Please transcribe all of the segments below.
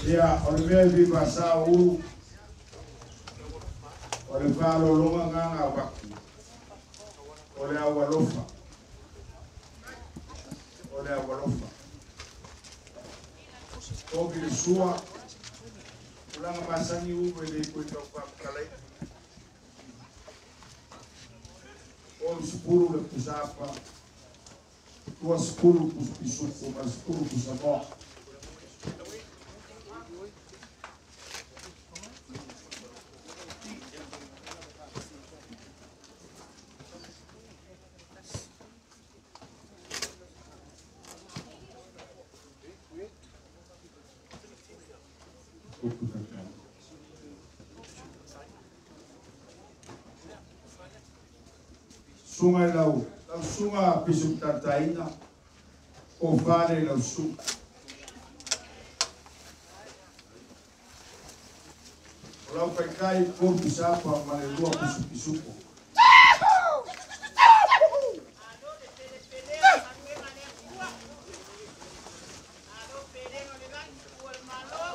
Ya, oleh bi bahasa u, oleh kalau longa nganga waktu, oleh awalofa, oke sua, ulang bahasa ni u boleh ikut apa kalai, sepuluh le pusapa, 10 pisuku, 10 pusapa. Sungai lau sungai pisuk tataina, o vale lau su. Lau pekai por pisapa malelua pisuk.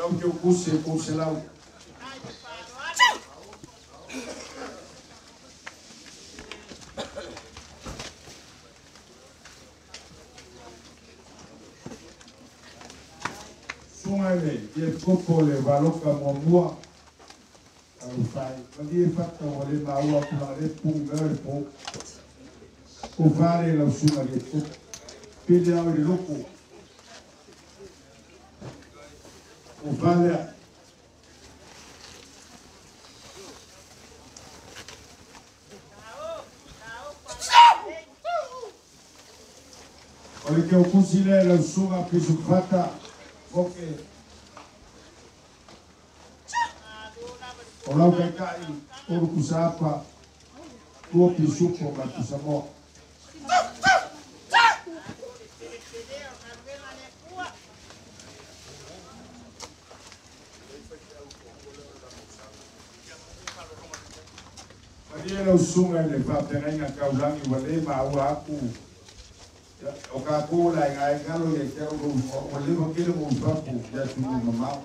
Lau que puse lau. Il copo le valoka momua au fai quando fatta vole maua con le punga o fare la sua che pide a un loco o fare olha que o cusile la sua che su fatta ok. Olau kai oru kusapa tua pisuko batu samo. Maria lo sunga le fa penga kaulangi wale maua aku. O ka ko la ngai ngalo le te o le mo kile mo papu ya tu mama.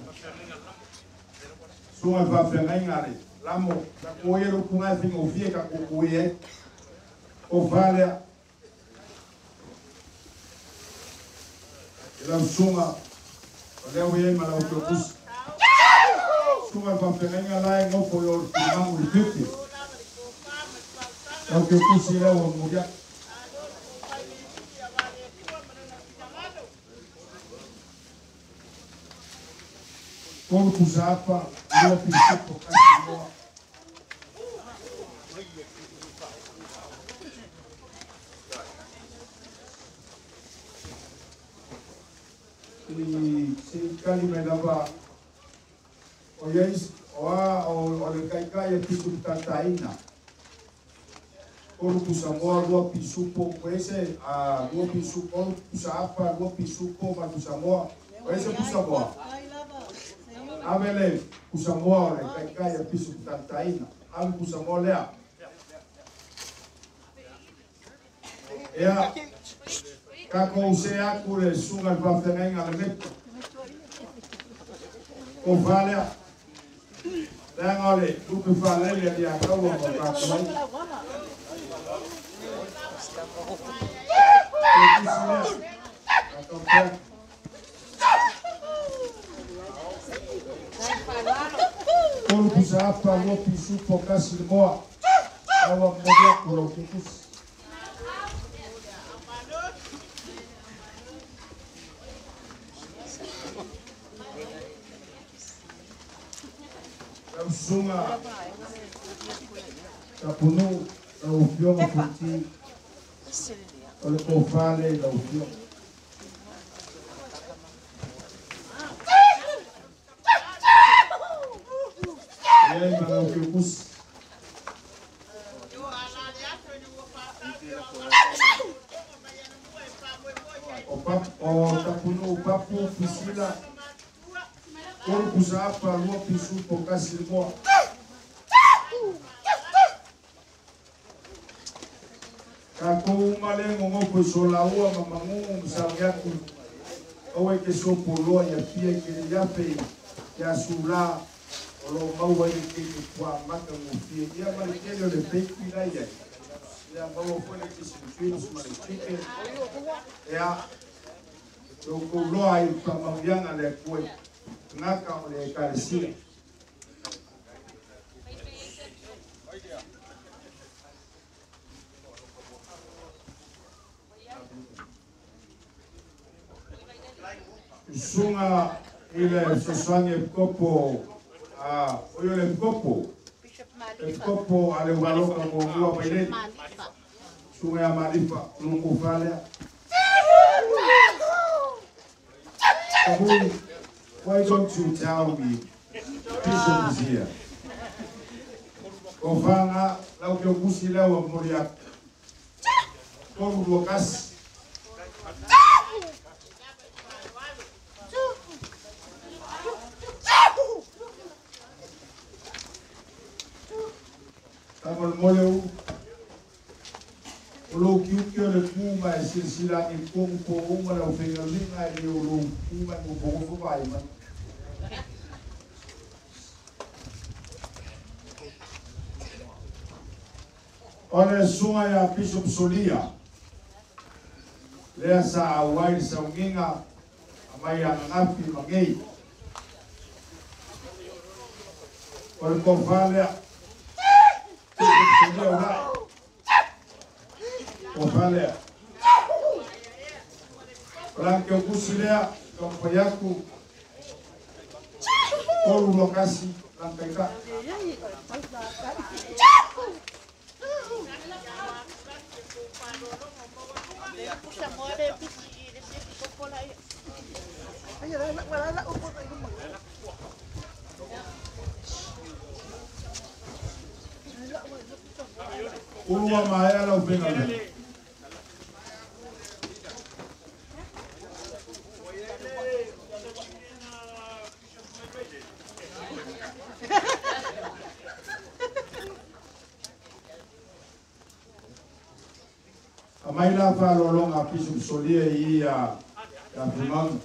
Sunga fa penga ngare. Lamo, la koye lo kunga finga o fie ka koye o vale la sunga le oye mala o propus sunga fa penga la ngo ko yo mamu ripi o que pusira o muya por kusapa lo pisco kasimo si kali menapa oyais o le kaikai pisco tataina por kusamo lo pisco ese a lo pisco kusapa lo pisco ma kusamo ese kusamo Amele kusamoa le kaikai a pisu tataina am kusamoa lea ea kako use aku le sunga whawhenga le meto o whalea lea ngole upe whalele li a kaua mo kakuai Kolo kusa apa lo pisu pokas moa awa moja kolo kukus sunga tapunu o fio futi o kofale o fio Ei, mas o que eu O tapunu papu pisila. Koro kusapa lua pisu pokasi mo. Kako umale ngopo solaua mamangu msamiaku. Owe ke sopo loa ya pia kiri yape ya sula. Olo mau ai ke kwa maka ngufie. Ia malikele ole peiki la ia. Ia mau fone ke sinfini malikele. Ia loko loa ai pamavianga le kue. Ngaka ole ekaresia. Sunga ile sosange kopo oyole kopo ale waloka ngua baile sunga ya marifa lungu fale why don't you tell me Bishop is here Ofanga lau ke kusi lau moria koru wakas Tamal moleu ulo kiukio le kuma e silsila ni kumpo uma la ufenga linga e ulo kuma ni ubongo vai man Ole sunga ya Bishop Solia lea sa awai sa unginga amai angafi mangei Ole kofale Ofalea Blanque Ocusilea Compoyaku Koru Lokasi Lankaika Uwa maaya la upenga Amaila fa lolonga Bishop Solia ya Bimang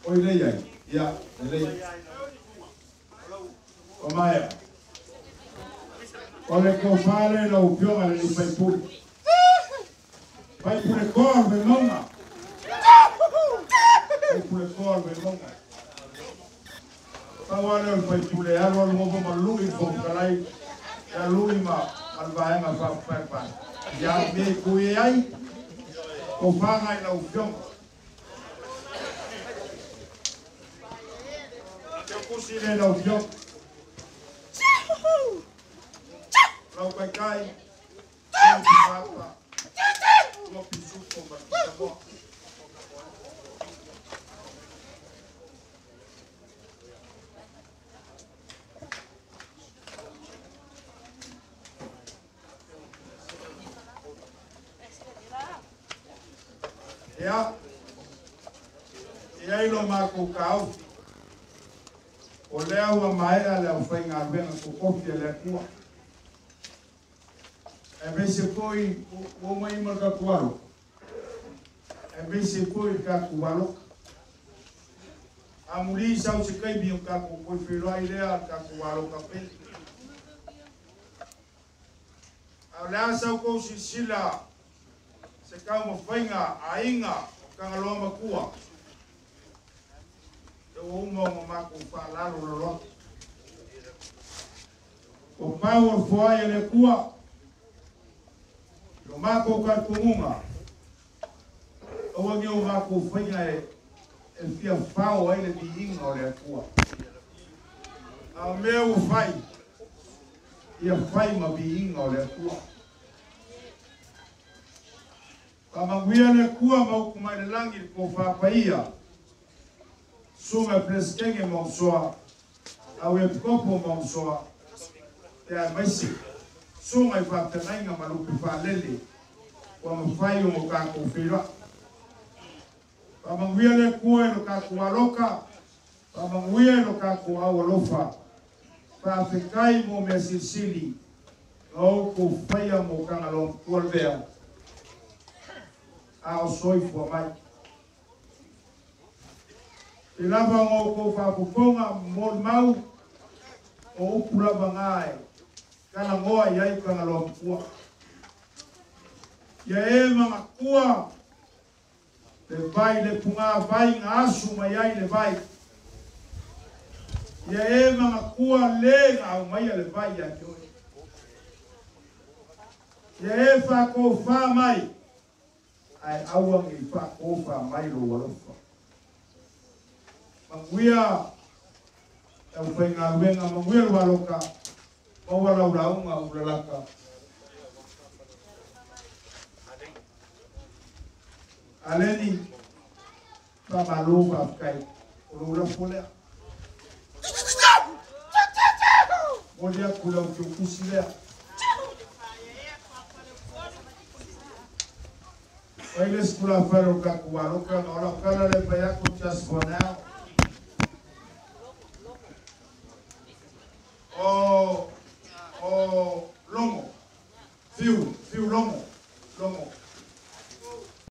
Oile ya ele Omaya Ole kofale na upionga ni paipuri. Paipuri kor venonga. Paipuri kor venonga. Tawane ol paipuri alo ngobo malui fomkalai. Ya lui ma albaenga fa papa. Ya me kuyai. Kofanga na upionga. Kusile na upionga. Lau kai papa lo pisuko bakisamo ya ilo mako kau olea wa maera le ufainga venga kukofia le kuwa Embese koi o mai maka kualo. Embese koi ka kualo. Amuli sau se kai bi ka ko filo ile ka kualo ka pe. Ala sau ko sila se ka mo fainga ainga ka ngalo makua. O mo mako fa la lo. O power foi ele kuwa. O mako ka kumunga o wangi o mako fainga e fia fao ele biinga o le kua a meu fai ia fai ma biinga o le kua kamanguia le kua ma ukuma le langi ko fa paia sunga preskenge monsoa a we kopo monsoa te a maisi sunga i whatengai ngā malupi whalele. Wa mawhai o kako whira. Pamanguia le kua e lo kako aloka. Pamanguia e lo kako awalofa. Whawhekai mo mea sisili. Ngau ko whaia mo kangalong kualvea. Ao soifua mai. I lava ngau ko whapukonga mol mau o upulava ngai. Kana ngoa iai kangalong kua. Ia e mga kua. Le vai le punga vai ngā asu mai ai le vai. Ia e mga kua le ngā umai le vai ia kioi. Ia e whako wha mai. Ai awang i whako wha mai lo walofa. Manguia. Au whai ngā ruenga manguia waloka. Mawala uraunga uralaka. Aleni. Pamalo whafkai. Urula polea. Molia kula ukiukusi lea. Oiles kula wharo kakuaroka. Ora kala le payako just for now.